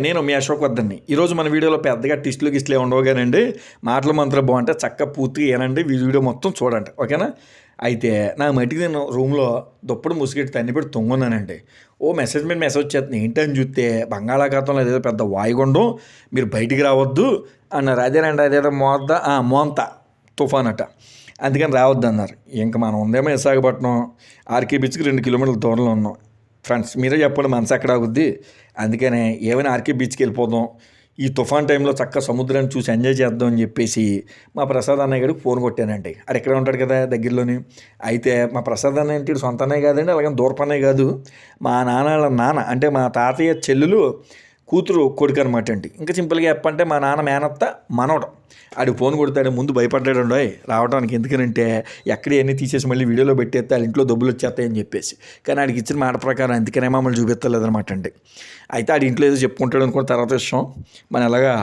నేను మీ అశోక్ వర్ధన్ని. ఈరోజు మన వీడియోలో పెద్దగా గిస్టులే ఉండవు కానండి. మాటలు మంత్రం బాగుంటే చక్కగా పూర్తిగా ఏనండి వీడియో మొత్తం చూడండి, ఓకేనా? అయితే నా మట్టికి నేను రూమ్లో దుప్పటి ముసుగెట్టి తన్నిపెట్టి తొంగున్నానండి. మెసేజ్ మీద మెసేజ్ వచ్చేస్తుంది. ఏంటని చూస్తే బంగాళాఖాతంలో ఏదో పెద్ద వాయుగుండం, మీరు బయటికి రావద్దు అన్నారు. అదేనండి, అదేదో మోంత తుఫాన్ అట, అందుకని రావద్దు అన్నారు. ఇంకా మనం ఉందేమో విశాఖపట్నం ఆర్కే బీచ్కి 2 కిలోమీటర్ల దూరంలో ఉన్నాం. ఫ్రెండ్స్ మీరే చెప్పండి, మనసు ఎక్కడ ఆగుద్ది? అందుకనే ఏమైనా ఆర్కే బీచ్కి వెళ్ళిపోదాం, ఈ తుఫాన్ టైంలో చక్కగా సముద్రాన్ని చూసి ఎంజాయ్ చేద్దాం అని చెప్పేసి మా ప్రసాద్ అన్నయ్య గారికి ఫోన్ కొట్టానండి. అది ఎక్కడ ఉంటాడు కదా దగ్గరలోని. అయితే మా ప్రసాద్ అన్నయ్య అంటే సొంత అన్నయ్య కాదండి, అలాగే దూరపన్నయ్య కాదు, మా నాన్న అంటే మా తాతయ్య చెల్లెలు కూతురు కొడుకు అనమాట అండి. ఇంకా సింపుల్గా చెప్పంటే మా నాన్న మేనత్త మనవడం. ఆడికి ఫోన్ కొడతాడు, ముందు భయపడ్డాడు రావడానికి. ఎందుకనంటే ఎక్కడన్నీ తీసేసి మళ్ళీ వీడియోలో పెట్టేస్తే వాళ్ళ ఇంట్లో డబ్బులు వచ్చేస్తాయని చెప్పేసి. కానీ ఆడికి ఇచ్చిన మాట ప్రకారం అందుకనే మమ్మల్ని చూపించలేదనమాట అండి. అయితే ఆడి ఇంట్లో ఏదో చెప్పుకుంటాడు అనుకున్న తర్వాత విషయం మనం ఎలాగా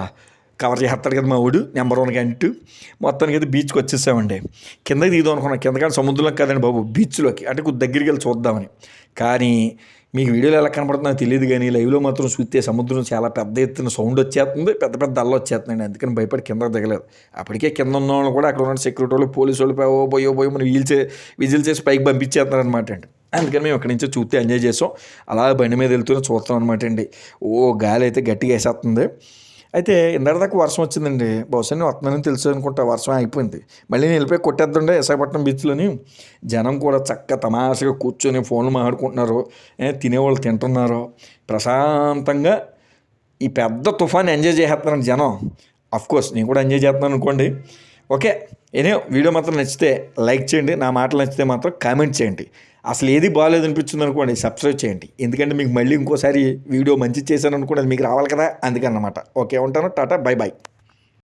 కవర్ చేస్తాడు కదా మా ఊడు నెంబర్ 1 అంటూ. మొత్తానికి అయితే బీచ్కి వచ్చేసామండి. కిందకి దిగుదాం అనుకున్నాం, కింద కానీ సముద్రంలోకి కాదండి బాబు, బీచ్లోకి. అంటే కొద్ది దగ్గరికి వెళ్ళి చూద్దామని. కానీ మీకు వీడియోలో ఎలా కనపడుతుందో తెలియదు, కానీ లైవ్లో మాత్రం చూస్తే సముద్రం చాలా పెద్ద ఎత్తున సౌండ్ వచ్చేస్తుంది, పెద్ద పెద్ద అల్ల వచ్చేస్తుందండి. అందుకని భయపడి కిందకు దిగలేదు. అప్పటికే కింద ఉన్న వాళ్ళు కూడా అక్కడ ఉన్న సెక్యూరిటీ వాళ్ళు, పోలీసు వాళ్ళు పోయో మనం విజిల్ చేసి పైకి పంపించేస్తున్నారనమాట అండి. అందుకని మేము అక్కడి నుంచి చూస్తే ఎంజాయ్ చేసాం. అలా బండి మీద వెళ్తూనే చూస్తాం అనమాట అండి. గాలి అయితే గట్టిగా వేసేస్తుంది. అయితే ఇందాక వర్షం వచ్చిందండి. బహుశా నేను వస్తున్నానని తెలుసు అనుకుంటా, వర్షం అయిపోయింది. మళ్ళీ నేను వెళ్ళిపోయి కొట్టేద్దండి విశాఖపట్నం బీచ్లోని. జనం కూడా చక్కగా తమాషగా కూర్చొని ఫోన్లు మాట్లాడుకుంటున్నారు, తినేవాళ్ళు తింటున్నారు, ప్రశాంతంగా ఈ పెద్ద తుఫాన్ ఎంజాయ్ చేస్తున్నాను జనం. అఫ్కోర్స్ నేను కూడా ఎంజాయ్ చేస్తున్నాను అనుకోండి. ఓకే, వీడియో మాత్రం నచ్చితే లైక్ చేయండి, నా మాటలు నచ్చితే మాత్రం కామెంట్ చేయండి. అసలు ఏది బాగాలేదు అనిపించింది అనుకోండి సబ్స్క్రైబ్ చేయండి. ఎందుకంటే మీకు మళ్ళీ ఇంకోసారి వీడియో మంచి చేశాను అనుకోండి, అది మీకు రావాలి కదా, అందుకన్నమాట. ఓకే, ఉంటాను. Tata, bye bye.